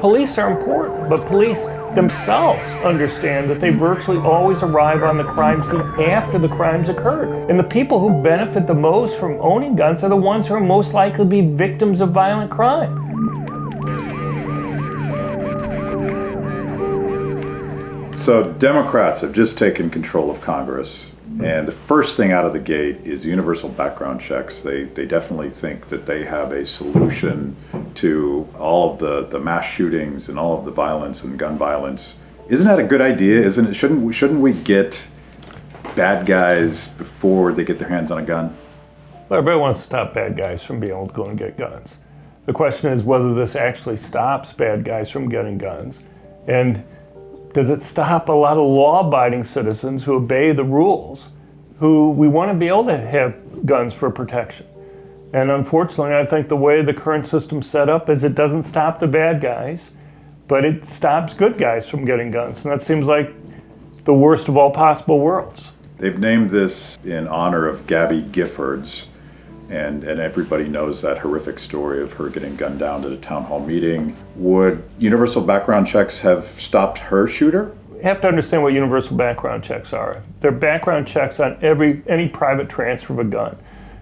Police are important, but police themselves understand that they virtually always arrive on the crime scene after the crimes occurred. And the people who benefit the most from owning guns are the ones who are most likely to be victims of violent crime. So Democrats have just taken control of Congress, and the first thing out of the gate is universal background checks. They definitely think that they have a solution to all of the mass shootings and all of the violence and gun violence. Isn't that a good idea? Isn't it? Shouldn't we get bad guys before they get their hands on a gun? Well, everybody wants to stop bad guys from being able to go and get guns. The question is whether this actually stops bad guys from getting guns, and does it stop a lot of law-abiding citizens who obey the rules, who we want to be able to have guns for protection? And unfortunately, I think the way the current system's set up is it doesn't stop the bad guys, but it stops good guys from getting guns. And that seems like the worst of all possible worlds. They've named this in honor of Gabby Giffords, and everybody knows that horrific story of her getting gunned down at a town hall meeting. Would universal background checks have stopped her shooter? You have to understand what universal background checks are. They're background checks on any private transfer of a gun.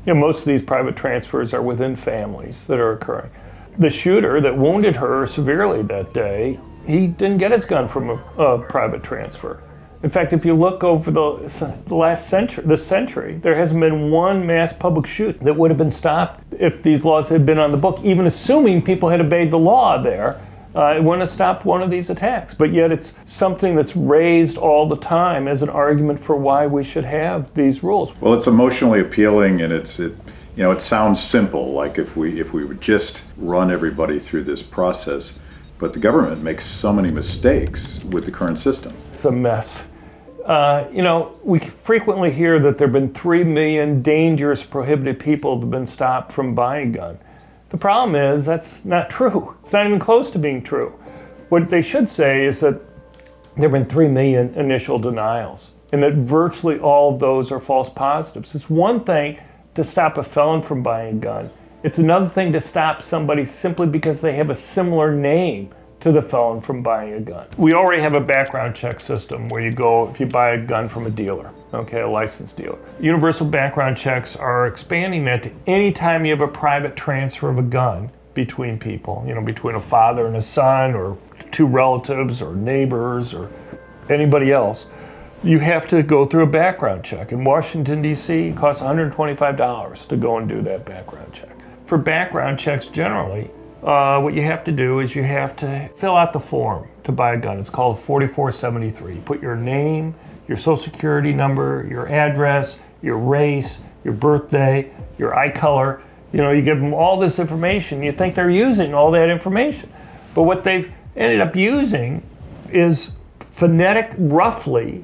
You know, most of these private transfers are within families that are occurring. The shooter that wounded her severely that day, he didn't get his gun from a private transfer. In fact, if you look over the last century, there hasn't been one mass public shooting that would have been stopped if these laws had been on the book. Even assuming people had obeyed the law there, it wouldn't have stopped one of these attacks. But yet it's something that's raised all the time as an argument for why we should have these rules. Well, it's emotionally appealing, and it sounds simple, like if we would just run everybody through this process. But the government makes so many mistakes with the current system. It's a mess. We frequently hear that there have been 3 million dangerous, prohibited people that have been stopped from buying a gun. The problem is that's not true. It's not even close to being true. What they should say is that there have been 3 million initial denials, and that virtually all of those are false positives. It's one thing to stop a felon from buying a gun. It's another thing to stop somebody simply because they have a similar name to the felon from buying a gun. We already have a background check system where you go if you buy a gun from a dealer, a licensed dealer. Universal background checks are expanding that to any time you have a private transfer of a gun between people, between a father and a son, or two relatives or neighbors or anybody else. You have to go through a background check. In Washington, D.C., it costs $125 to go and do that background check. For background checks generally, what you have to do is you have to fill out the form to buy a gun. It's called 4473. You put your name, your social security number, your address, your race, your birthday, your eye color. You give them all this information. You think they're using all that information. But what they've ended up using is phonetically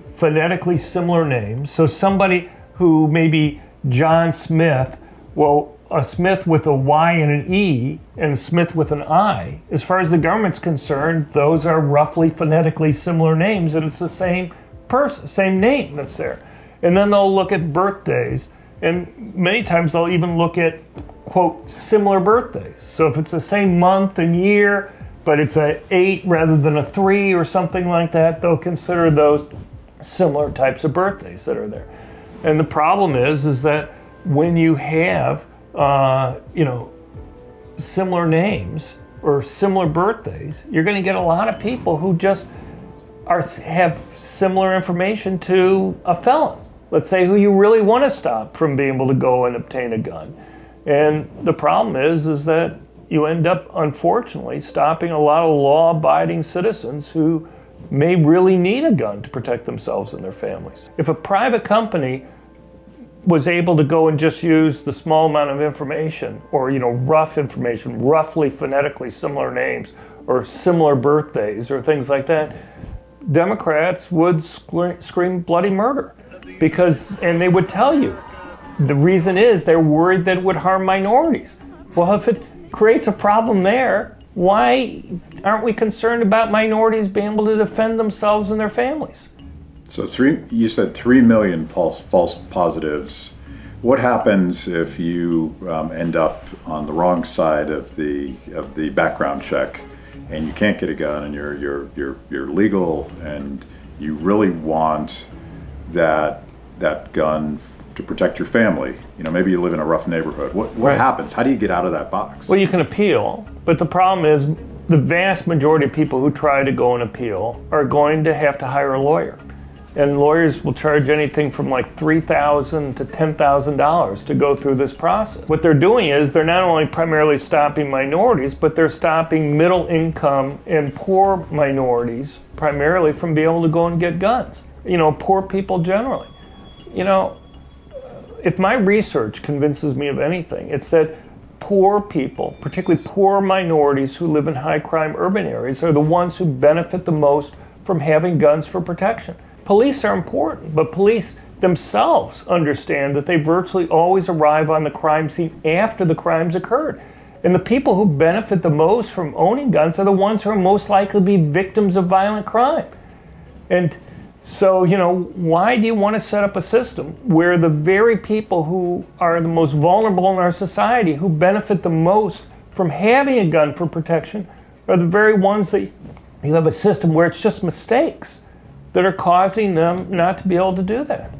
similar names. So somebody who may be John Smith, a Smith with a Y and an E and a Smith with an I, as far as the government's concerned, those are roughly phonetically similar names, and it's the same person, same name that's there. And then they'll look at birthdays, and many times they'll even look at, quote, similar birthdays. So if it's the same month and year, but it's a 8 rather than a 3 or something like that, they'll consider those similar types of birthdays that are there. And the problem is that when you have similar names or similar birthdays, you're going to get a lot of people who just have similar information to a felon, let's say, who you really want to stop from being able to go and obtain a gun. And the problem is that you end up, unfortunately, stopping a lot of law-abiding citizens who may really need a gun to protect themselves and their families. If a private company was able to go and just use the small amount of information, or rough information, roughly phonetically similar names or similar birthdays or things like that, Democrats would scream bloody murder, and they would tell you the reason is they're worried that it would harm minorities. Well, if it creates a problem there, why aren't we concerned about minorities being able to defend themselves and their families? So you said 3 million false positives. What happens if you end up on the wrong side of the background check and you can't get a gun, and you're legal, and you really want that gun to protect your family. Maybe you live in a rough neighborhood. What Right. happens? How do you get out of that box? Well, you can appeal, but the problem is the vast majority of people who try to go and appeal are going to have to hire a lawyer. And lawyers will charge anything from like $3,000 to $10,000 to go through this process. What they're doing is they're not only primarily stopping minorities, but they're stopping middle income and poor minorities primarily from being able to go and get guns. Poor people generally. If my research convinces me of anything, it's that poor people, particularly poor minorities who live in high crime urban areas, are the ones who benefit the most from having guns for protection. Police are important, but police themselves understand that they virtually always arrive on the crime scene after the crimes occurred. And the people who benefit the most from owning guns are the ones who are most likely to be victims of violent crime. And so, why do you want to set up a system where the very people who are the most vulnerable in our society, who benefit the most from having a gun for protection, are the very ones that you have a system where it's just mistakes that are causing them not to be able to do that?